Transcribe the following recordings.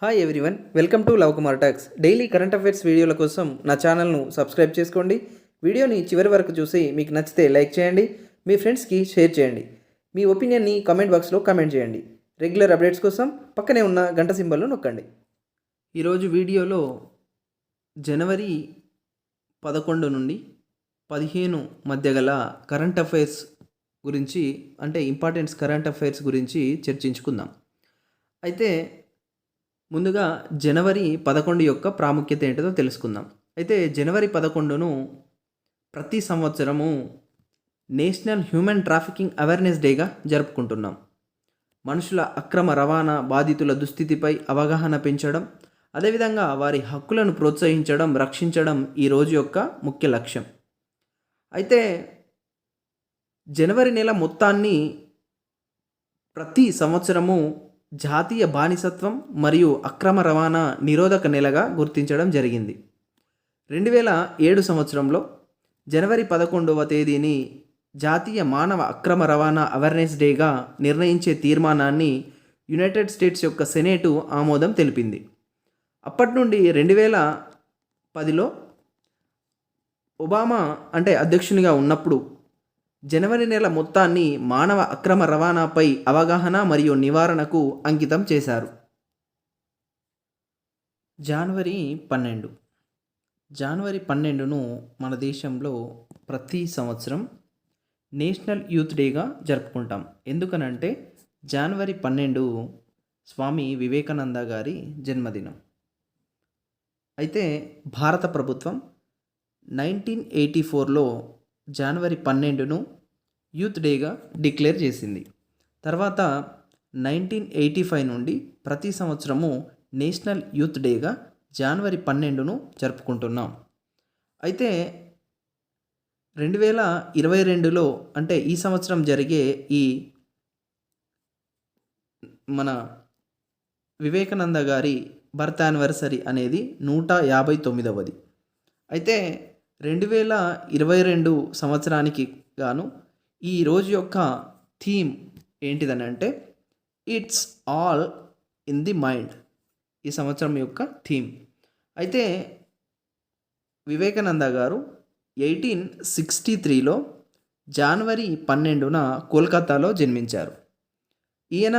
Hi everyone, welcome to love Kumar talks. Daily current affairs వీడియోల కోసం నా ఛానల్ను సబ్స్క్రైబ్ చేసుకోండి. వీడియోని చివరి వరకు చూసి మీకు నచ్చితే లైక్ చేయండి, మీ ఫ్రెండ్స్కి షేర్ చేయండి. మీ ఒపీనియన్ని కామెంట్ బాక్స్లో కామెంట్ చేయండి. రెగ్యులర్ అప్డేట్స్ కోసం పక్కనే ఉన్న గంట సింబల్ను నొక్కండి. ఈరోజు వీడియోలో జనవరి 11 నుండి 15 మధ్య గల కరెంట్ అఫైర్స్ గురించి, అంటే ఇంపార్టెంట్స్ కరెంట్ అఫైర్స్ గురించి చర్చించుకుందాం. అయితే ముందుగా జనవరి 11 యొక్క ప్రాముఖ్యత ఏంటిదో తెలుసుకుందాం. అయితే జనవరి 11ను ప్రతి సంవత్సరము నేషనల్ హ్యూమన్ ట్రాఫికింగ్ అవేర్నెస్ డేగా జరుపుకుంటున్నాం. మనుషుల అక్రమ రవాణా బాధితుల దుస్థితిపై అవగాహన పెంచడం, అదేవిధంగా వారి హక్కులను ప్రోత్సహించడం, రక్షించడం ఈ రోజు యొక్క ముఖ్య లక్ష్యం. అయితే జనవరి నెల మొత్తాన్ని ప్రతి సంవత్సరము జాతీయ బానిసత్వం మరియు అక్రమ రవాణా నిరోధక నెలగా గుర్తించడం జరిగింది. 2007 సంవత్సరంలో జనవరి 11వ తేదీని జాతీయ మానవ అక్రమ రవాణా అవేర్నెస్ డేగా నిర్ణయించే తీర్మానాన్ని యునైటెడ్ స్టేట్స్ యొక్క సెనేటు ఆమోదం తెలిపింది. అప్పటి నుండి 2010లో ఒబామా అధ్యక్షునిగా ఉన్నప్పుడు జనవరి నెల మొత్తాన్ని మానవ అక్రమ రవాణాపై అవగాహన మరియు నివారణకు అంకితం చేశారు. జనవరి 12ను మన దేశంలో ప్రతి సంవత్సరం నేషనల్ యూత్ డేగా జరుపుకుంటాం. ఎందుకనంటే జనవరి 12 స్వామి వివేకానంద గారి జన్మదినం. అయితే భారత ప్రభుత్వం 1984లో జనవరి 12ను యూత్ డేగా డిక్లేర్ చేసింది. తర్వాత 1985 నుండి ప్రతి సంవత్సరము నేషనల్ యూత్ డేగా జనవరి 12ను జరుపుకుంటున్నాం. అయితే 2022లో అంటే ఈ సంవత్సరం జరిగే ఈ మన వివేకానంద గారి బర్త్ యానివర్సరీ అనేది 159వది. అయితే 2022 సంవత్సరానికి గాను ఈ రోజు యొక్క థీమ్ ఏంటిదనంటే it's all in the mind. ఈ సంవత్సరం యొక్క థీమ్. అయితే వివేకానంద గారు 1863లో జనవరి 12న కోల్కతాలో జన్మించారు. ఈయన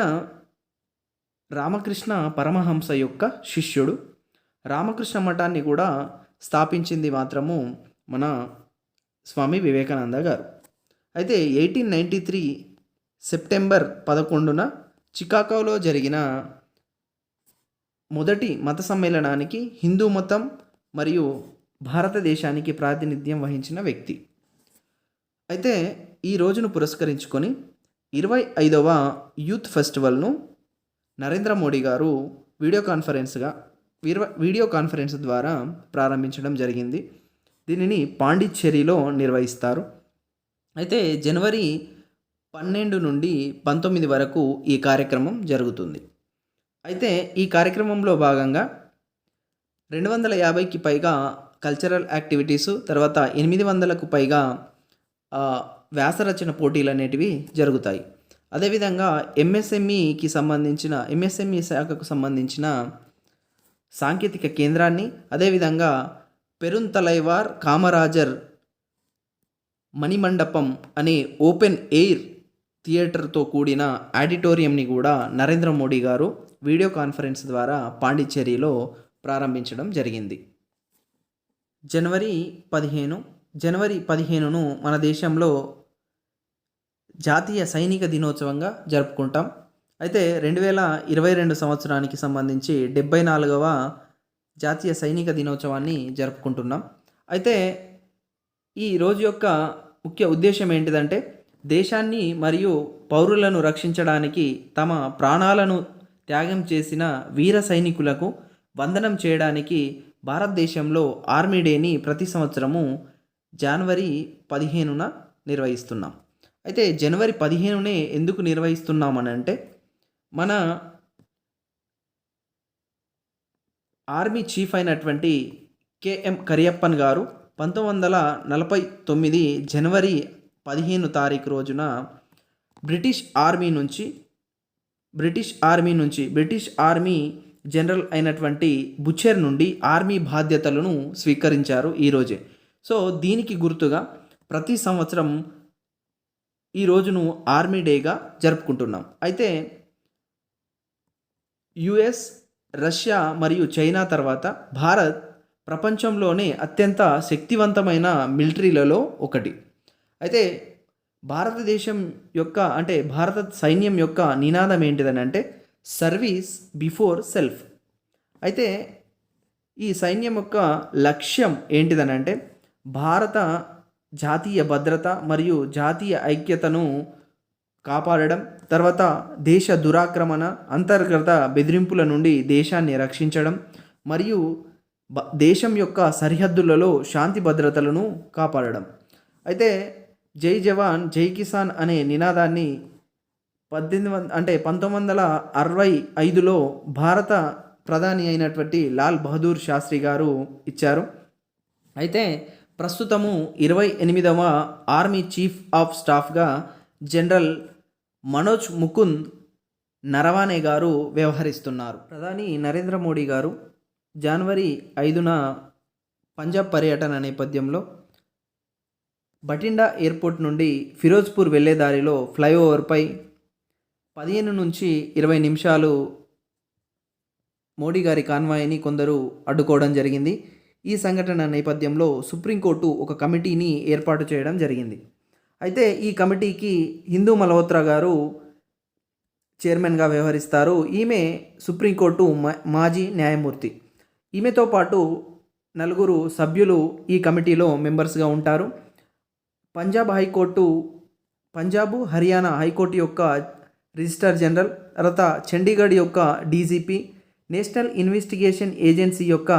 రామకృష్ణ పరమహంస యొక్క శిష్యుడు. రామకృష్ణ మఠాన్ని కూడా స్థాపించింది మాత్రము మన స్వామి వివేకానంద గారు. అయితే 1893 సెప్టెంబర్ 11న చికాగోలో జరిగిన మొదటి మత సమ్మేళనానికి హిందూ మతం మరియు భారతదేశానికి ప్రాతినిధ్యం వహించిన వ్యక్తి. అయితే ఈ రోజును పురస్కరించుకొని 25వ యూత్ ఫెస్టివల్ను నరేంద్ర మోడీ గారు వీడియో కాన్ఫరెన్స్ ద్వారా ప్రారంభించడం జరిగింది. దీనిని పాండిచ్చేరిలో నిర్వహిస్తారు. అయితే జనవరి 12 నుండి 19 వరకు ఈ కార్యక్రమం జరుగుతుంది. అయితే ఈ కార్యక్రమంలో భాగంగా 250కి పైగా కల్చరల్ యాక్టివిటీసు, తర్వాత 800కు పైగా వ్యాసరచన పోటీలు అనేటివి జరుగుతాయి. అదేవిధంగా ఎంఎస్ఎంఈ శాఖకు సంబంధించిన సాంకేతిక కేంద్రాన్ని, అదేవిధంగా పెరుంతలైవార్ కామరాజర్ మణిమండపం అనే ఓపెన్ ఎయిర్ థియేటర్తో కూడిన ఆడిటోరియంని కూడా నరేంద్ర మోడీ గారు వీడియో కాన్ఫరెన్స్ ద్వారా పాండిచ్చేరిలో ప్రారంభించడం జరిగింది. జనవరి 15ను మన దేశంలో జాతీయ సైనిక దినోత్సవంగా జరుపుకుంటాం. అయితే 2022 సంవత్సరానికి సంబంధించి 74వ జాతీయ సైనిక దినోత్సవాన్ని జరుపుకుంటున్నాం. అయితే ఈ రోజు యొక్క ముఖ్య ఉద్దేశం ఏంటిదంటే దేశాన్ని మరియు పౌరులను రక్షించడానికి తమ ప్రాణాలను త్యాగం చేసిన వీర సైనికులకు వందనం చేయడానికి భారతదేశంలో ఆర్మీ డేని ప్రతి సంవత్సరము జనవరి 15న నిర్వహిస్తున్నాం. అయితే జనవరి 15నే ఎందుకు నిర్వహిస్తున్నామనంటే మన ఆర్మీ చీఫ్ అయినటువంటి కెఎం కరియప్పన్ గారు 1949 జనవరి 15 తారీఖు రోజున బ్రిటిష్ ఆర్మీ జనరల్ అయినటువంటి బుచెర్ నుండి ఆర్మీ బాధ్యతలను స్వీకరించారు ఈరోజే. సో దీనికి గుర్తుగా ప్రతి సంవత్సరం ఈ రోజును ఆర్మీ డేగా జరుపుకుంటున్నాం. అయితే యుఎస్, రష్యా మరియు చైనా తర్వాత భారత్ ప్రపంచంలోనే అత్యంత శక్తివంతమైన మిలిటరీలలో ఒకటి. అయితే భారతదేశం యొక్క అంటే భారత సైన్యం యొక్క నినాదం ఏంటిదని అంటే సర్వీస్ బిఫోర్ సెల్ఫ్. అయితే ఈ సైన్యం యొక్క లక్ష్యం ఏంటిదని అంటే భారత జాతీయ భద్రత మరియు జాతీయ ఐక్యతను కాపాడడం, తర్వాత దేశ దురాక్రమణ, అంతర్గత బెదిరింపుల నుండి దేశాన్ని రక్షించడం మరియు దేశం యొక్క సరిహద్దులలో శాంతి భద్రతలను కాపాడడం. అయితే జై జవాన్ జై కిసాన్ అనే నినాదాన్ని 1965లో భారత ప్రధాని అయినటువంటి లాల్ బహదూర్ శాస్త్రి గారు ఇచ్చారు. అయితే ప్రస్తుతము 28వ ఆర్మీ చీఫ్ ఆఫ్ స్టాఫ్గా జనరల్ మనోజ్ ముకుంద్ నరవానే గారు వ్యవహరిస్తున్నారు. ప్రధాని నరేంద్ర మోడీ గారు జనవరి 5న పంజాబ్ పర్యటన నేపథ్యంలో బటిండా ఎయిర్పోర్ట్ నుండి ఫిరోజ్పూర్ వెళ్లే దారిలో ఫ్లైఓవర్పై 15 నుంచి 20 నిమిషాలు మోడీ గారి కాన్వాయ్ని కొందరు అడ్డుకోవడం జరిగింది. ఈ సంఘటన నేపథ్యంలో సుప్రీంకోర్టు ఒక కమిటీని ఏర్పాటు చేయడం జరిగింది. అయితే ఈ కమిటీకి హిందూ మల్హోత్రా గారు చైర్మన్గా వ్యవహరిస్తారు. ఈమె సుప్రీంకోర్టు మాజీ న్యాయమూర్తి. ఈమెతో పాటు 4 సభ్యులు ఈ కమిటీలో మెంబర్స్గా ఉంటారు. పంజాబ్ హర్యానా హైకోర్టు యొక్క రిజిస్ట్రార్ జనరల్, తర్వాత చండీగఢ్ యొక్క డీజీపీ, నేషనల్ ఇన్వెస్టిగేషన్ ఏజెన్సీ యొక్క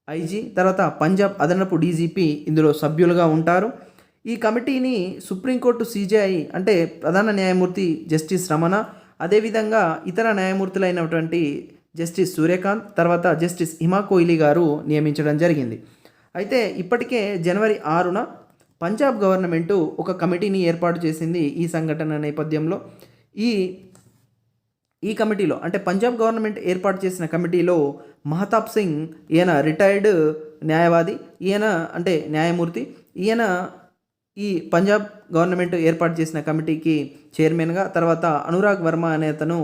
ఐజీ, తర్వాత పంజాబ్ అదనపు డీజీపీ ఇందులో సభ్యులుగా ఉంటారు. ఈ కమిటీని సుప్రీంకోర్టు సిజేఐ అంటే ప్రధాన న్యాయమూర్తి జస్టిస్ రమణ, అదేవిధంగా ఇతర న్యాయమూర్తులైనటువంటి జస్టిస్ సూర్యకాంత్, తర్వాత జస్టిస్ హిమా కోహ్లీ గారు నియమించడం జరిగింది. అయితే ఇప్పటికే జనవరి 6న పంజాబ్ గవర్నమెంటు ఒక కమిటీని ఏర్పాటు చేసింది. ఈ సంఘటన నేపథ్యంలో ఈ కమిటీలో అంటే పంజాబ్ గవర్నమెంట్ ఏర్పాటు చేసిన కమిటీలో మహతాబ్ సింగ్, ఈయన రిటైర్డ్ న్యాయవాది, ఈయన అంటే న్యాయమూర్తి, ఈయన ఈ పంజాబ్ గవర్నమెంట్ ఏర్పాటు చేసిన కమిటీకి చైర్మన్గా, తర్వాత అనురాగ్ వర్మ అనే అతను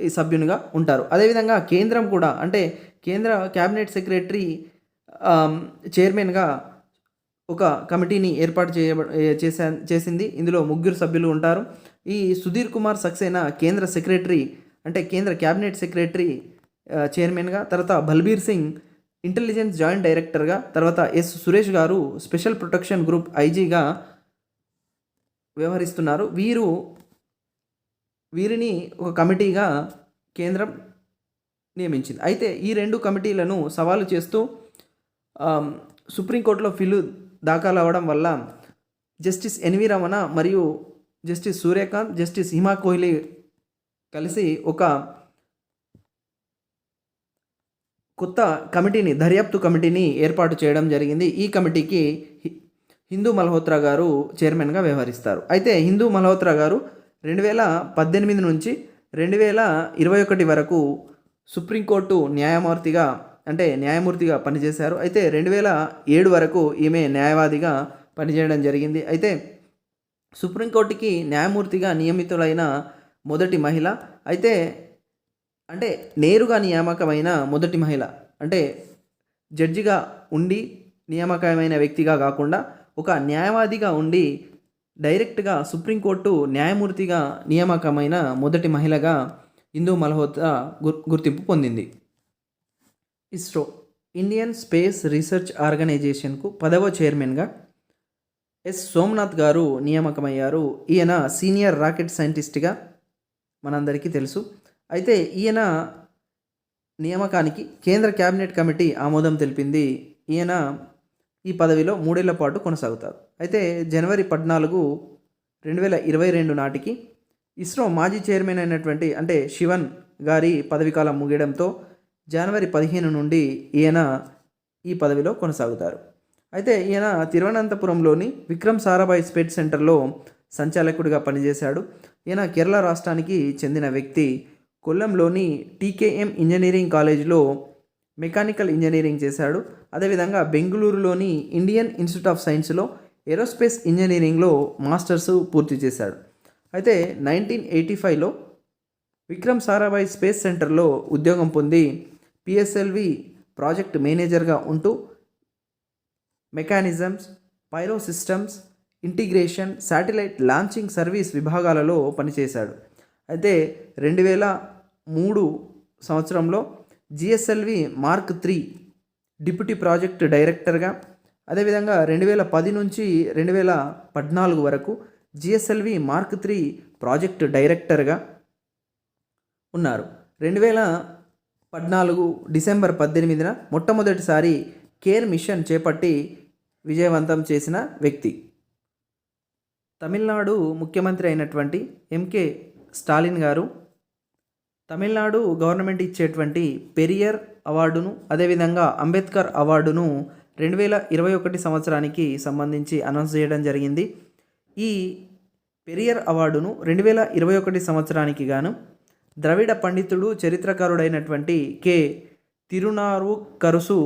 ఈ సభ్యునిగా ఉంటారు. అదేవిధంగా కేంద్రం కూడా అంటే కేంద్ర క్యాబినెట్ సెక్రటరీ చైర్మన్గా ఒక కమిటీని ఏర్పాటు చేసింది. ఇందులో 3 సభ్యులు ఉంటారు. ఈ సుధీర్ కుమార్ సక్సేనా కేంద్ర సెక్రటరీ అంటే కేంద్ర క్యాబినెట్ సెక్రటరీ చైర్మన్గా, తర్వాత బల్బీర్ సింగ్ ఇంటెలిజెన్స్ జాయింట్ డైరెక్టర్గా, తర్వాత ఎస్ సురేష్ గారు స్పెషల్ ప్రొటెక్షన్ గ్రూప్ ఐజీగా వ్యవహరిస్తున్నారు. వీరిని ఒక కమిటీగా కేంద్రం నియమించింది. అయితే ఈ 2 కమిటీలను సవాలు చేస్తూ సుప్రీంకోర్టులో ఫిల్లు దాఖలు అవ్వడం వల్ల జస్టిస్ ఎన్వి రమణ మరియు జస్టిస్ సూర్యకాంత్, జస్టిస్ హిమా కోహ్లీ కలిసి ఒక కొత్త కమిటీని, దర్యాప్తు కమిటీని ఏర్పాటు చేయడం జరిగింది. ఈ కమిటీకి హిందూ మల్హోత్రా గారు చైర్మన్గా వ్యవహరిస్తారు. అయితే హిందూ మల్హోత్రా గారు 2018 నుంచి 2021 వరకు సుప్రీంకోర్టు న్యాయమూర్తిగా పనిచేశారు. అయితే 2007 వరకు ఈమె న్యాయవాదిగా పనిచేయడం జరిగింది. అయితే సుప్రీంకోర్టుకి న్యాయమూర్తిగా నియమితులైన మొదటి మహిళ, అయితే అంటే నేరుగా నియామకమైన మొదటి మహిళ, అంటే జడ్జిగా ఉండి నియామకమైన వ్యక్తిగా కాకుండా ఒక న్యాయవాదిగా ఉండి డైరెక్ట్గా సుప్రీంకోర్టు న్యాయమూర్తిగా నియామకమైన మొదటి మహిళగా హిందూ మల్హోత్రా గుర్తింపు పొందింది. ఇస్రో ఇండియన్ స్పేస్ రీసెర్చ్ ఆర్గనైజేషన్కు 10వ చైర్మన్గా ఎస్ సోమనాథ్ గారు నియామకమయ్యారు. ఈయన సీనియర్ రాకెట్ సైంటిస్ట్గా మనందరికీ తెలుసు. అయితే ఈయన నియామకానికి కేంద్ర క్యాబినెట్ కమిటీ ఆమోదం తెలిపింది. ఈయన ఈ పదవిలో 3 ఏళ్ల పాటు కొనసాగుతారు. అయితే జనవరి 14, 2022 నాటికి ఇస్రో మాజీ చైర్మన్ అయినటువంటి అంటే శివన్ గారి పదవీకాలం ముగియడంతో జనవరి 15 నుండి ఈయన ఈ పదవిలో కొనసాగుతారు. అయితే ఈయన తిరువనంతపురంలోని విక్రమ్ సారాభాయ్ స్పేస్ సెంటర్లో సంచాలకుడిగా పనిచేశాడు. ఈయన కేరళ రాష్ట్రానికి చెందిన వ్యక్తి. కొల్లంలోని టీకేఎం ఇంజనీరింగ్ కాలేజ్లో మెకానికల్ ఇంజనీరింగ్ చేశాడు. అదేవిధంగా బెంగళూరులోని ఇండియన్ ఇన్స్టిట్యూట్ ఆఫ్ సైన్స్లో ఏరోస్పేస్ ఇంజనీరింగ్లో మాస్టర్స్ పూర్తి చేశాడు. అయితే 1985లో విక్రమ్ సారాభాయ్ స్పేస్ సెంటర్లో ఉద్యోగం పొంది పిఎస్ఎల్వి ప్రాజెక్ట్ మేనేజర్గా ఉంటూ mechanisms, pyro systems, integration, satellite launching service విభాగాలలో పనిచేశాడు. అయితే 2003 సంవత్సరంలో జిఎస్ఎల్వి మార్క్ 3 డిప్యూటీ ప్రాజెక్ట్ డైరెక్టర్గా, అదేవిధంగా 2010 నుంచి 2014 వరకు జిఎస్ఎల్వి మార్క్ 3 ప్రాజెక్ట్ డైరెక్టర్గా ఉన్నారు. 2014 డిసెంబర్ 18న మొట్టమొదటిసారి కేర్ మిషన్ చేపట్టి విజయవంతం చేసిన వ్యక్తి. తమిళనాడు ముఖ్యమంత్రి అయినటువంటి ఎంకే స్టాలిన్ గారు తమిళనాడు గవర్నమెంట్ ఇచ్చేటువంటి పెరియర్ అవార్డును, అదేవిధంగా అంబేద్కర్ అవార్డును 2021 సంవత్సరానికి సంబంధించి అనౌన్స్ చేయడం జరిగింది. ఈ పెరియర్ అవార్డును 2021 సంవత్సరానికి గాను ద్రవిడ పండితుడు, చరిత్రకారుడైనటువంటి కె తిరునావుక్కరసు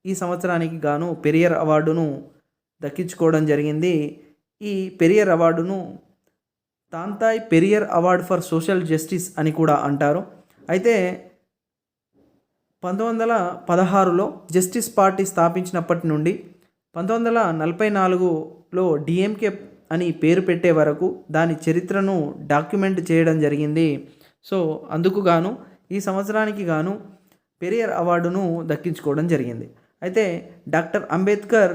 ఈ సంవత్సరానికి గాను పెరియర్ అవార్డును దక్కించుకోవడం జరిగింది. ఈ పెరియర్ అవార్డును Thanthai Periyar award for social justice అని కూడా అంటారు. అయితే 1916లో జస్టిస్ పార్టీ స్థాపించినప్పటి నుండి 1944లో డిఎంకే అని పేరు పెట్టే వరకు దాని చరిత్రను డాక్యుమెంట్ చేయడం జరిగింది. సో అందుకు గాను ఈ సంవత్సరానికి గాను పెరియర్ అవార్డును దక్కించుకోవడం జరిగింది. అయితే డాక్టర్ అంబేద్కర్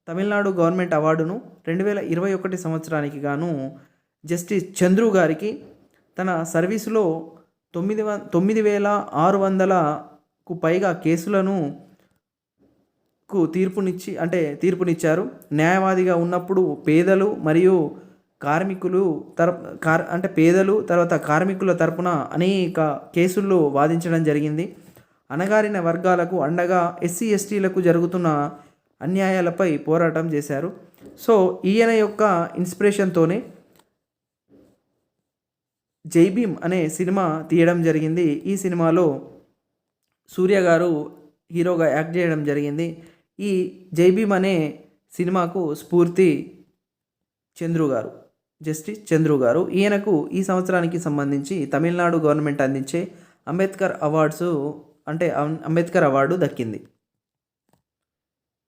తమిళనాడు గవర్నమెంట్ అవార్డును 2021 సంవత్సరానికి గాను జస్టిస్ చంద్రు గారికి తన సర్వీసులో 9,600కు పైగా కేసులను తీర్పునిచ్చారు. న్యాయవాదిగా ఉన్నప్పుడు పేదలు మరియు కార్మికులు పేదలు తర్వాత కార్మికుల తరపున అనేక కేసుల్లో వాదించడం జరిగింది. అణగారిన వర్గాలకు అండగా ఎస్సీ ఎస్టీలకు జరుగుతున్న అన్యాయాలపై పోరాటం చేశారు. సో ఈయన యొక్క ఇన్స్పిరేషన్తోనే జై భీమ్ అనే సినిమా తీయడం జరిగింది. ఈ సినిమాలో సూర్య గారు హీరోగా యాక్ట్ చేయడం జరిగింది. ఈ జై భీమ్ అనే సినిమాకు స్ఫూర్తి జస్టిస్ చంద్రు గారు. ఈయనకు ఈ సంవత్సరానికి సంబంధించి తమిళనాడు గవర్నమెంట్ అందించే అంబేద్కర్ అవార్డు దక్కింది.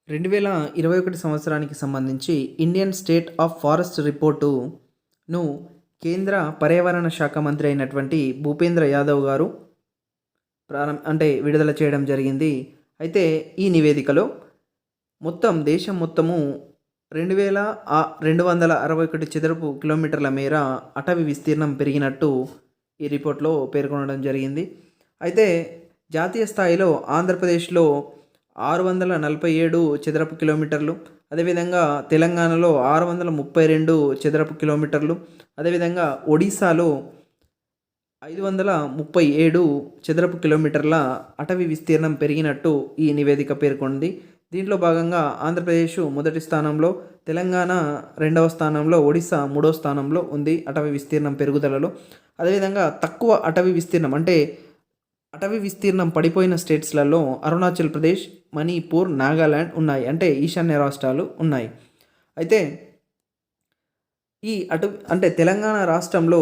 2021 సంవత్సరానికి సంబంధించి ఇండియన్ స్టేట్ ఆఫ్ ఫారెస్ట్ రిపోర్టును కేంద్ర పర్యావరణ శాఖ మంత్రి అయినటువంటి భూపేంద్ర యాదవ్ గారు విడుదల చేయడం జరిగింది. అయితే ఈ నివేదికలో దేశం మొత్తము 2,261 చదరపు కిలోమీటర్ల మేర అటవీ విస్తీర్ణం పెరిగినట్టు ఈ రిపోర్ట్లో పేర్కొనడం జరిగింది. అయితే జాతీయ స్థాయిలో ఆంధ్రప్రదేశ్లో 647 చదరపు కిలోమీటర్లు, అదేవిధంగా తెలంగాణలో 632 చదరపు కిలోమీటర్లు, అదేవిధంగా ఒడిశాలో 537 చదరపు కిలోమీటర్ల అటవీ విస్తీర్ణం పెరిగినట్టు ఈ నివేదిక పేర్కొంది. దీంట్లో భాగంగా ఆంధ్రప్రదేశ్ మొదటి స్థానంలో, తెలంగాణ రెండవ స్థానంలో, ఒడిశా మూడవ స్థానంలో ఉంది అటవీ విస్తీర్ణం పెరుగుదలలో. అదేవిధంగా తక్కువ అటవీ విస్తీర్ణం పడిపోయిన స్టేట్స్లలో అరుణాచల్ ప్రదేశ్, మణిపూర్, నాగాల్యాండ్ ఉన్నాయి. ఈశాన్య రాష్ట్రాలు ఉన్నాయి. అయితే ఈ తెలంగాణ రాష్ట్రంలో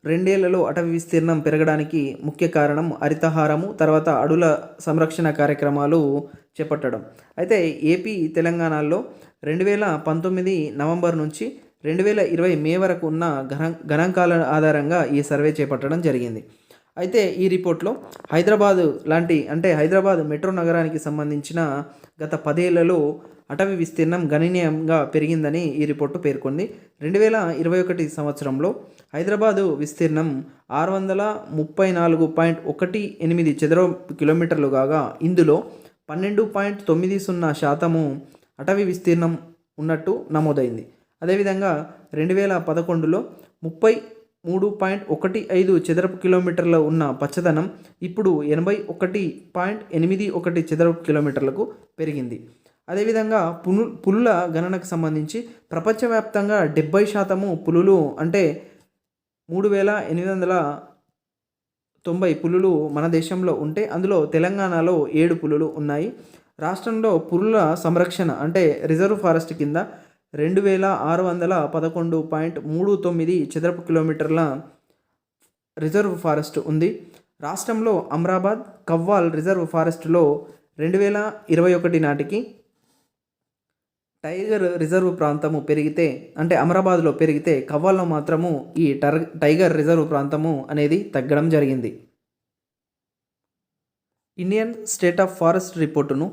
2 ఏళ్లలో అటవీ విస్తీర్ణం పెరగడానికి ముఖ్య కారణం హరితహారము, తర్వాత అడవుల సంరక్షణ కార్యక్రమాలు చేపట్టడం. అయితే ఏపీ, తెలంగాణలో 2019 నవంబర్ నుంచి 2020 మే వరకు ఉన్న గణాంకాల ఆధారంగా ఈ సర్వే చేపట్టడం జరిగింది. అయితే ఈ రిపోర్ట్లో హైదరాబాద్ మెట్రో నగరానికి సంబంధించిన గత 10 ఏళ్లలో అటవీ విస్తీర్ణం గణనీయంగా పెరిగిందని ఈ రిపోర్టు పేర్కొంది. 2021 సంవత్సరంలో హైదరాబాదు విస్తీర్ణం 634.18 చదరపు కిలోమీటర్లు కాగా ఇందులో 12.90% అటవీ విస్తీర్ణం ఉన్నట్టు నమోదైంది. అదేవిధంగా 2011లో 33.15 చదరపు కిలోమీటర్ల ఉన్న పచ్చదనం ఇప్పుడు 81.81 చదరపు కిలోమీటర్లకు పెరిగింది. అదేవిధంగా పులుల గణనకు సంబంధించి ప్రపంచవ్యాప్తంగా 70% పులులు 3,890 90 పులులు మన దేశంలో ఉంటే అందులో తెలంగాణలో 7 పులులు ఉన్నాయి. రాష్ట్రంలో పులుల సంరక్షణ అంటే రిజర్వ్ ఫారెస్ట్ కింద 2611.39 చదరపు కిలోమీటర్ల రిజర్వ్ ఫారెస్ట్ ఉంది. రాష్ట్రంలో అమ్రాబాద్, కవ్వాల్ రిజర్వ్ ఫారెస్ట్లో 2021 నాటికి టైగర్ రిజర్వ్ ప్రాంతము పెరిగితే అంటే అమరాబాద్లో పెరిగితే కవ్వాల్లో మాత్రము ఈ టైగర్ రిజర్వ్ ప్రాంతము అనేది తగ్గడం జరిగింది. ఇండియన్ స్టేట్ ఆఫ్ ఫారెస్ట్ రిపోర్టును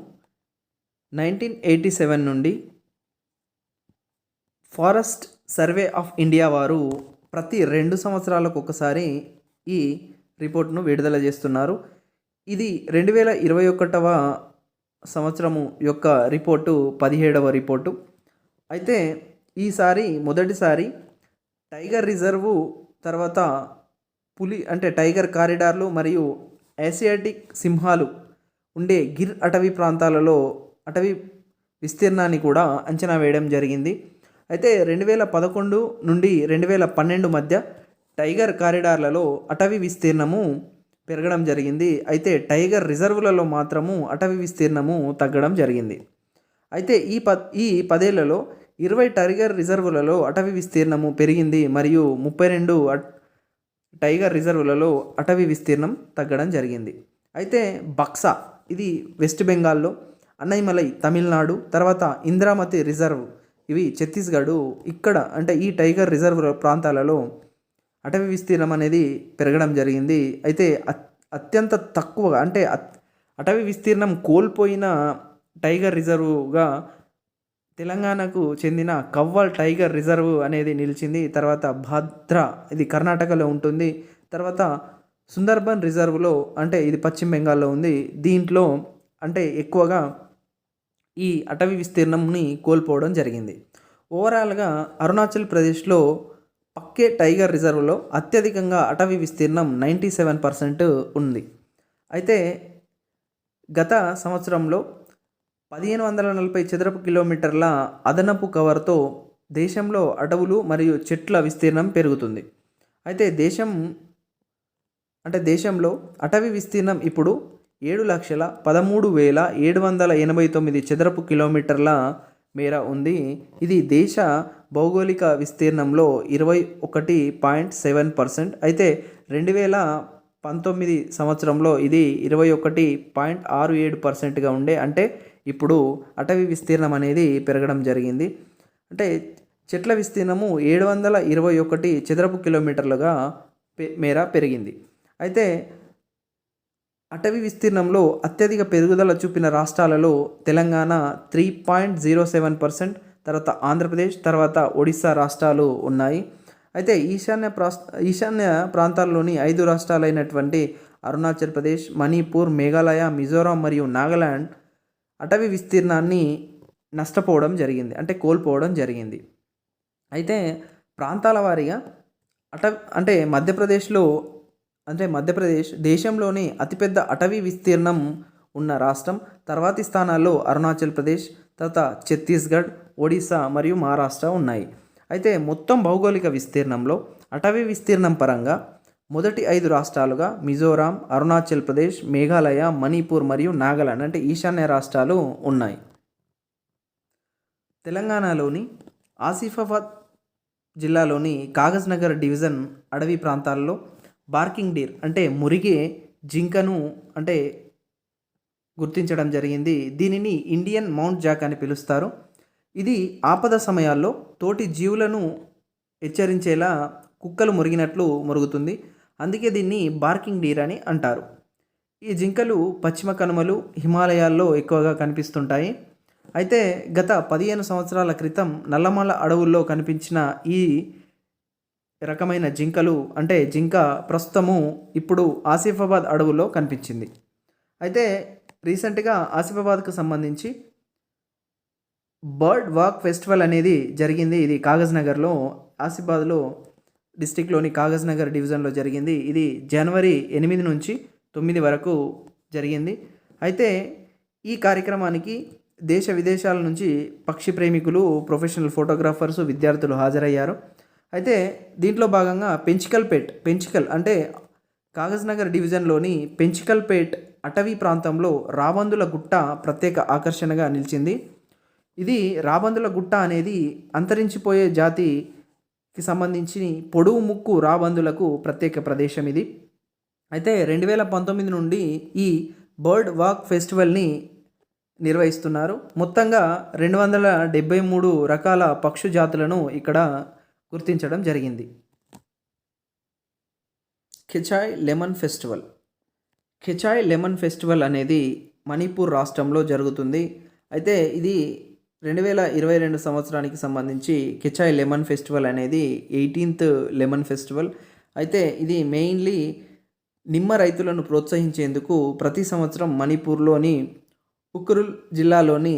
1987 నుండి ఫారెస్ట్ సర్వే ఆఫ్ ఇండియా వారు ప్రతి 2 సంవత్సరాలకు ఒకసారి ఈ రిపోర్ట్ను విడుదల చేస్తున్నారు. ఇది 2021వ సంవత్సరము యొక్క రిపోర్టు 17వ రిపోర్టు. అయితే ఈసారి మొదటిసారి టైగర్ రిజర్వు తర్వాత పులి అంటే టైగర్ కారిడార్లు మరియు ఏసియాటిక్ సింహాలు ఉండే గిర్ అటవీ ప్రాంతాలలో అటవీ విస్తీర్ణాన్ని కూడా అంచనా వేయడం జరిగింది. అయితే 2011 నుండి 2012 మధ్య టైగర్ కారిడార్లలో అటవీ విస్తీర్ణము పెరగడం జరిగింది. అయితే టైగర్ రిజర్వులలో మాత్రము అటవీ విస్తీర్ణము తగ్గడం జరిగింది. అయితే ఈ 10 ఏళ్లలో 20 టైగర్ రిజర్వులలో అటవీ విస్తీర్ణము పెరిగింది మరియు 32 టైగర్ రిజర్వులలో అటవీ విస్తీర్ణం తగ్గడం జరిగింది. అయితే బక్సా ఇది వెస్ట్ బెంగాల్లో, అన్నైమలై తమిళనాడు, తర్వాత ఇంద్రామతి రిజర్వ్ ఇవి ఛత్తీస్గఢ్. ఇక్కడ అంటే ఈ టైగర్ రిజర్వ్ ప్రాంతాలలో అటవీ విస్తీర్ణం అనేది పెరగడం జరిగింది. అయితే అత్యంత తక్కువగా అంటే అటవీ విస్తీర్ణం కోల్పోయిన టైగర్ రిజర్వుగా తెలంగాణకు చెందిన కవ్వాల్ టైగర్ రిజర్వ్ అనేది నిలిచింది. తర్వాత భాద్రా ఇది కర్ణాటకలో ఉంటుంది. తర్వాత సుందర్బన్ రిజర్వ్లో అంటే ఇది పశ్చిమ బెంగాల్లో ఉంది. దీంట్లో అంటే ఎక్కువగా ఈ అటవీ విస్తీర్ణంని కోల్పోవడం జరిగింది. ఓవరాల్గా అరుణాచల్ ప్రదేశ్లో పక్కే టైగర్ రిజర్వ్లో అత్యధికంగా అటవీ విస్తీర్ణం 97% ఉంది. అయితే గత సంవత్సరంలో 1540 చదరపు కిలోమీటర్ల అదనపు కవర్తో దేశంలో అడవులు మరియు చెట్ల విస్తీర్ణం పెరుగుతుంది. అయితే దేశంలో అటవీ విస్తీర్ణం ఇప్పుడు 7,13,789 చదరపు కిలోమీటర్ల మేర ఉంది. ఇది దేశ భౌగోళిక విస్తీర్ణంలో 21.7%. అయితే 2019 సంవత్సరంలో ఇది 21.67%గా ఉండే. అంటే ఇప్పుడు అటవీ విస్తీర్ణం అనేది పెరగడం జరిగింది. అంటే చెట్ల విస్తీర్ణము 721 చదరపు కిలోమీటర్లుగా మేర పెరిగింది. అయితే అటవీ విస్తీర్ణంలో అత్యధిక పెరుగుదల చూపిన రాష్ట్రాలలో తెలంగాణ 3.07%, తర్వాత ఆంధ్రప్రదేశ్, తర్వాత ఒడిశా రాష్ట్రాలు ఉన్నాయి. అయితే ఈశాన్య ప్రాంతాల్లోని 5 రాష్ట్రాలైనటువంటి అరుణాచల్ ప్రదేశ్, మణిపూర్, మేఘాలయ, మిజోరాం మరియు నాగాలాండ్ అటవీ విస్తీర్ణాన్ని నష్టపోవడం జరిగింది అంటే కోల్పోవడం జరిగింది. అయితే ప్రాంతాల వారీగా మధ్యప్రదేశ్ దేశంలోని అతిపెద్ద అటవీ విస్తీర్ణం ఉన్న రాష్ట్రం. తర్వాతి స్థానాల్లో అరుణాచల్ ప్రదేశ్, తర్వాత ఛత్తీస్గఢ్, ఒడిశా మరియు మహారాష్ట్ర ఉన్నాయి. అయితే మొత్తం భౌగోళిక విస్తీర్ణంలో అటవీ విస్తీర్ణం పరంగా మొదటి 5 రాష్ట్రాలుగా మిజోరాం, అరుణాచల్ ప్రదేశ్, మేఘాలయ, మణిపూర్ మరియు నాగాలాండ్ అంటే ఈశాన్య రాష్ట్రాలు ఉన్నాయి. తెలంగాణలోని ఆసిఫాబాద్ జిల్లాలోని కాగజ్ నగర్ డివిజన్ అడవి ప్రాంతాల్లో బార్కింగ్ డీర్ అంటే మురిగే జింకను అంటే గుర్తించడం జరిగింది. దీనిని ఇండియన్ మౌంట్ జాక్ అని పిలుస్తారు. ఇది ఆపద సమయాల్లో తోటి జీవులను హెచ్చరించేలా కుక్కలు మురిగినట్లు మురుగుతుంది. అందుకే దీన్ని బార్కింగ్ డీర్ అని అంటారు. ఈ జింకలు పశ్చిమ కనుమలు, హిమాలయాల్లో ఎక్కువగా కనిపిస్తుంటాయి. అయితే గత 15 సంవత్సరాల క్రితం నల్లమల అడవుల్లో కనిపించిన ఈ రకమైన జింక ప్రస్తుతము ఇప్పుడు ఆసిఫాబాద్ అడవుల్లో కనిపించింది. అయితే రీసెంట్గా ఆసిఫాబాద్కు సంబంధించి బర్డ్ వాక్ ఫెస్టివల్ అనేది జరిగింది. ఇది కాగజ్ నగర్లో, ఆసిఫాబాద్లో డిస్టిక్లోని కాగజ్ నగర్ డివిజన్లో జరిగింది. ఇది జనవరి 8 నుంచి 9 వరకు జరిగింది. అయితే ఈ కార్యక్రమానికి దేశ విదేశాల నుంచి పక్షి ప్రేమికులు, ప్రొఫెషనల్ ఫోటోగ్రాఫర్స్, విద్యార్థులు హాజరయ్యారు. అయితే దీంట్లో భాగంగా పెంచికల్ అంటే కాగజ్నగర్ డివిజన్లోని పెంచికల్పేట్ అటవీ ప్రాంతంలో రాబందుల గుట్ట ప్రత్యేక ఆకర్షణగా నిలిచింది. ఇది రాబందుల గుట్ట అనేది అంతరించిపోయే జాతికి సంబంధించి పొడవు ముక్కు రాబందులకు ప్రత్యేక ప్రదేశం ఇది. అయితే 2019 నుండి ఈ బర్డ్ వాక్ ఫెస్టివల్ని నిర్వహిస్తున్నారు. మొత్తంగా 273 రకాల పక్షు జాతులను ఇక్కడ గుర్తించడం జరిగింది. కెచాయ్ లెమన్ ఫెస్టివల్. కెచాయ్ లెమన్ ఫెస్టివల్ అనేది మణిపూర్ రాష్ట్రంలో జరుగుతుంది. అయితే ఇది 2022 సంవత్సరానికి సంబంధించి కెచాయ్ లెమన్ ఫెస్టివల్ అనేది 18th లెమన్ ఫెస్టివల్. అయితే ఇది మెయిన్లీ నిమ్మ రైతులను ప్రోత్సహించేందుకు ప్రతి సంవత్సరం మణిపూర్లోని ఉక్రుల్ జిల్లాలోని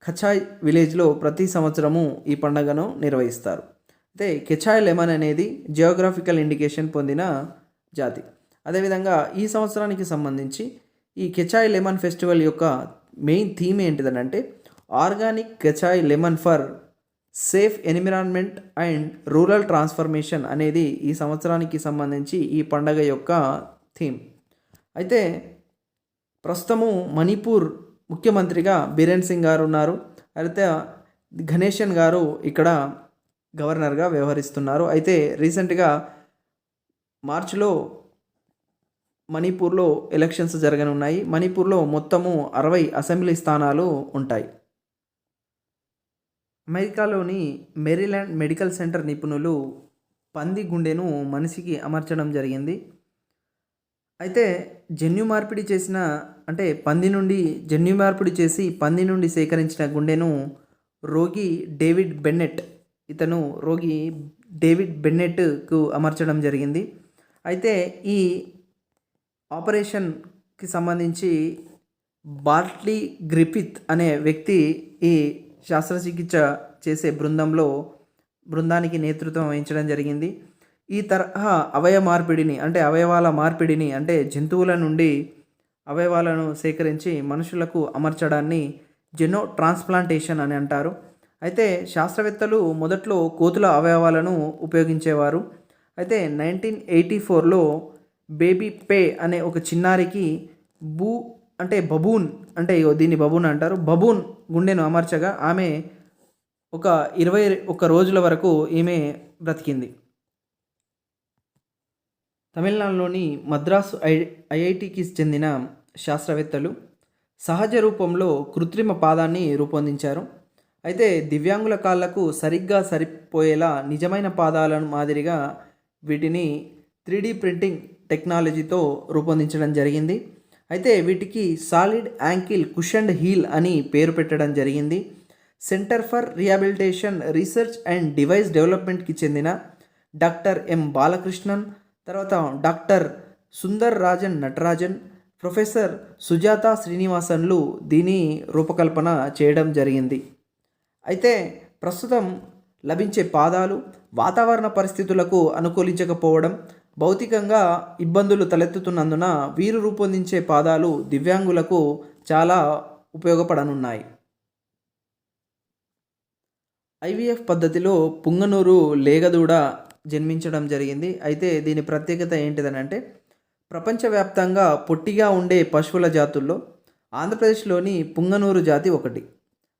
ఖచాయ్ విలేజ్లో ప్రతి సంవత్సరము ఈ పండుగను నిర్వహిస్తారు. అయితే కెచాయ్ లెమన్ అనేది జియోగ్రాఫికల్ ఇండికేషన్ పొందిన జాతి. అదేవిధంగా ఈ సంవత్సరానికి సంబంధించి ఈ కెచాయ్ లెమన్ ఫెస్టివల్ యొక్క మెయిన్ థీమ్ ఏంటిదనంటే organic Kachai lemon for safe environment and rural transformation అనేది ఈ సంవత్సరానికి సంబంధించి ఈ పండగ యొక్క థీమ్. అయితే ప్రస్తుతము మణిపూర్ ముఖ్యమంత్రిగా బీరేన్ సింగ్ గారు ఉన్నారు. అయితే గణేషన్ గారు ఇక్కడ గవర్నర్గా వ్యవహరిస్తున్నారు. అయితే రీసెంట్గా మార్చిలో మణిపూర్లో ఎలక్షన్స్ జరగనున్నాయి. మణిపూర్లో మొత్తము 60 అసెంబ్లీ స్థానాలు ఉంటాయి. అమెరికాలోని మేరీల్యాండ్ మెడికల్ సెంటర్ నిపుణులు పంది గుండెను మనిషికి అమర్చడం జరిగింది. అయితే పంది నుండి జన్యు మార్పిడి చేసి పంది నుండి సేకరించిన గుండెను రోగి డేవిడ్ బెన్నెట్కు అమర్చడం జరిగింది. అయితే ఈ ఆపరేషన్కి సంబంధించి బార్ట్లీ గ్రిఫిత్ అనే వ్యక్తి ఈ శస్త్రచికిత్స చేసే బృందానికి నేతృత్వం వహించడం జరిగింది. ఈ తరహా అవయవాల మార్పిడిని అంటే జంతువుల నుండి అవయవాలను సేకరించి మనుషులకు అమర్చడాన్ని జెనో ట్రాన్స్ప్లాంటేషన్ అని అంటారు. అయితే శాస్త్రవేత్తలు మొదట్లో కోతుల అవయవాలను ఉపయోగించేవారు. అయితే 1984లో బేబీ పే అనే ఒక చిన్నారికి దీన్ని బబూన్ అంటారు. బబూన్ గుండెను అమర్చగా ఆమె ఒక 21 రోజుల వరకు ఈమె బ్రతికింది. తమిళనాడులోని మద్రాసు ఐఐటికి చెందిన శాస్త్రవేత్తలు సహజ రూపంలో కృత్రిమ పాదాన్ని రూపొందించారు. అయితే దివ్యాంగుల కాళ్లకు సరిగ్గా సరిపోయేలా నిజమైన పాదాలను మాదిరిగా వీటిని 3D ప్రింటింగ్ టెక్నాలజీతో రూపొందించడం జరిగింది. అయితే వీటికి సాలిడ్ యాంకిల్ కుషన్డ్ హీల్ అని పేరు పెట్టడం జరిగింది. Centre for rehabilitation research and device డెవలప్మెంట్కి చెందిన డాక్టర్ ఎం బాలకృష్ణన్, తర్వాత డాక్టర్ సుందర్ రాజన్ నటరాజన్, ప్రొఫెసర్ సుజాత శ్రీనివాసన్లు దీని రూపకల్పన చేయడం జరిగింది. అయితే ప్రస్తుతం లభించే పాదాలు వాతావరణ పరిస్థితులకు అనుకూలించకపోవడం, భౌతికంగా ఇబ్బందులు తలెత్తుతున్నందున వీరు రూపొందించే పాదాలు దివ్యాంగులకు చాలా ఉపయోగపడనున్నాయి. ఐవీఎఫ్ పద్ధతిలో పుంగనూరు లేగదూడ జన్మించడం జరిగింది. అయితే దీని ప్రత్యేకత ఏంటిదనంటే ప్రపంచవ్యాప్తంగా పొట్టిగా ఉండే పశువుల జాతుల్లో ఆంధ్రప్రదేశ్లోని పుంగనూరు జాతి ఒకటి.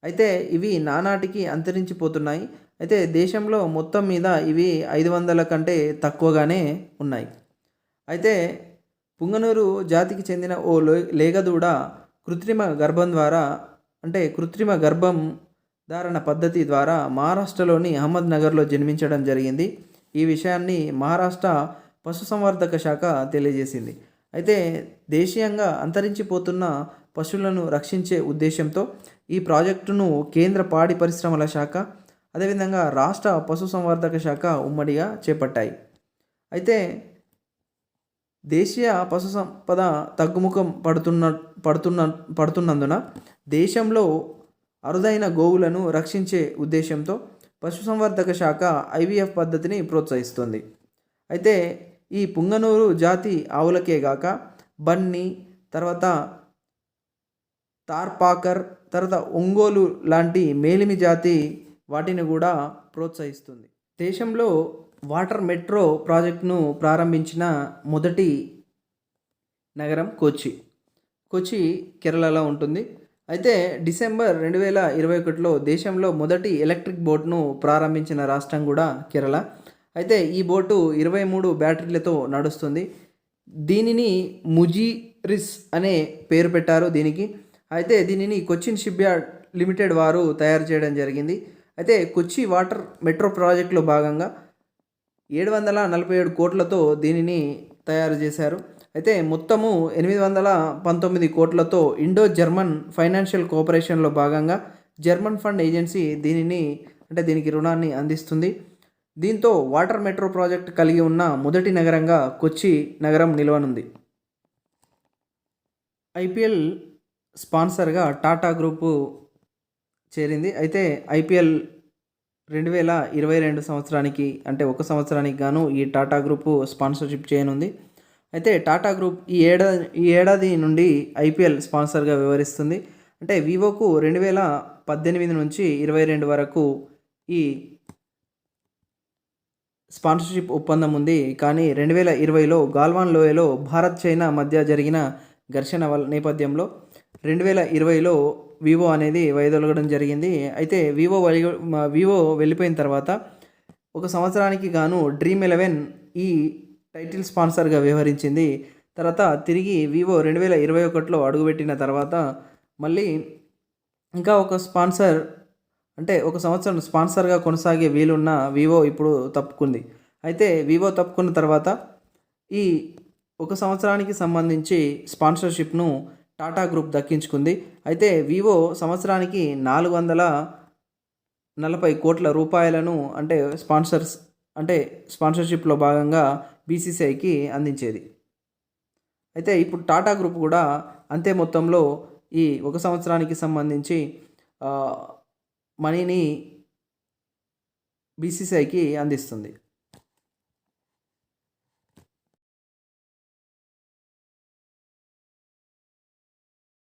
అయితే ఇవి నానాటికి అంతరించిపోతున్నాయి. అయితే దేశంలో మొత్తం మీద ఇవి 500 కంటే తక్కువగానే ఉన్నాయి. అయితే పుంగనూరు జాతికి చెందిన ఓ లేగదూడ కృత్రిమ గర్భం ధారణ పద్ధతి ద్వారా మహారాష్ట్రలోని అహ్మద్నగర్లో జన్మించడం జరిగింది. ఈ విషయాన్ని మహారాష్ట్ర పశుసంవర్ధక శాఖ తెలియజేసింది. అయితే దేశీయంగా అంతరించిపోతున్న పశువులను రక్షించే ఉద్దేశంతో ఈ ప్రాజెక్టును కేంద్ర పాడి పరిశ్రమల శాఖ, అదేవిధంగా రాష్ట్ర పశుసంవర్ధక శాఖ ఉమ్మడిగా చేపట్టాయి. అయితే దేశీయ పశు సంపద తగ్గుముఖం పడుతున్నందున దేశంలో అరుదైన గోవులను రక్షించే ఉద్దేశంతో పశుసంవర్ధక శాఖ ఐవీఎఫ్ పద్ధతిని ప్రోత్సహిస్తుంది. అయితే ఈ పుంగనూరు జాతి ఆవులకే గాక బన్నీ, తర్వాత తార్పాకర్, తర్వాత ఒంగోలు లాంటి మేలిమి జాతి వాటిని కూడా ప్రోత్సహిస్తుంది. దేశంలో వాటర్ మెట్రో ప్రాజెక్టును ప్రారంభించిన మొదటి నగరం కొచ్చి. కొచ్చి కేరళలో ఉంటుంది. అయితే డిసెంబర్ 2021లో దేశంలో మొదటి ఎలక్ట్రిక్ బోట్ను ప్రారంభించిన రాష్ట్రం కూడా కేరళ. అయితే ఈ బోటు 23 బ్యాటరీలతో నడుస్తుంది. దీనిని ముజిరిస్ అనే పేరు పెట్టారు దీనికి. అయితే దీనిని కొచ్చిన్ షిప్యార్డ్ లిమిటెడ్ వారు తయారు చేయడం జరిగింది. అయితే కొచ్చి వాటర్ మెట్రో ప్రాజెక్టులో భాగంగా 747 కోట్లతో దీనిని తయారు చేశారు. అయితే మొత్తము 819 కోట్లతో ఇండో జర్మన్ ఫైనాన్షియల్ కోఆపరేషన్లో భాగంగా జర్మన్ ఫండ్ ఏజెన్సీ దీనికి రుణాన్ని అందిస్తుంది. దీంతో వాటర్ మెట్రో ప్రాజెక్ట్ కలిగి ఉన్న మొదటి నగరంగా కొచ్చి నగరం నిలవనుంది. ఐపీఎల్ స్పాన్సర్గా టాటా గ్రూపు చేరింది. అయితే ఐపీఎల్ 2022 సంవత్సరానికి అంటే ఒక సంవత్సరానికి గాను ఈ టాటా గ్రూపు స్పాన్సర్షిప్ చేయనుంది. అయితే టాటా గ్రూప్ ఈ ఏడాది నుండి ఐపీఎల్ స్పాన్సర్గా వ్యవహరిస్తుంది. అంటే వివోకు 2018 నుంచి 22 వరకు ఈ స్పాన్సర్షిప్ ఒప్పందం ఉంది. కానీ 2020లో గాల్వాన్ లోయలో భారత్ చైనా మధ్య జరిగిన ఘర్షణ నేపథ్యంలో 2020లో వివో అనేది వైదొలగడం జరిగింది. అయితే వివో వెళ్ళిపోయిన తర్వాత ఒక సంవత్సరానికి గాను డ్రీమ్11 ఈ టైటిల్ స్పాన్సర్గా వ్యవహరించింది. తర్వాత తిరిగి వివో 2021లో అడుగుపెట్టిన తర్వాత మళ్ళీ ఇంకా ఒక సంవత్సరం స్పాన్సర్గా కొనసాగే వీలున్న వివో ఇప్పుడు తప్పుకుంది. అయితే వివో తప్పుకున్న తర్వాత ఈ ఒక సంవత్సరానికి సంబంధించి స్పాన్సర్షిప్ను టాటా గ్రూప్ దక్కించుకుంది. అయితే వివో సంవత్సరానికి 440 కోట్ల రూపాయలను స్పాన్సర్షిప్లో భాగంగా బీసీసీఐకి అందించేది. అయితే ఇప్పుడు టాటా గ్రూప్ కూడా అంతే మొత్తంలో ఈ ఒక సంవత్సరానికి సంబంధించి మనీని బీసీసీఐకి అందిస్తుంది.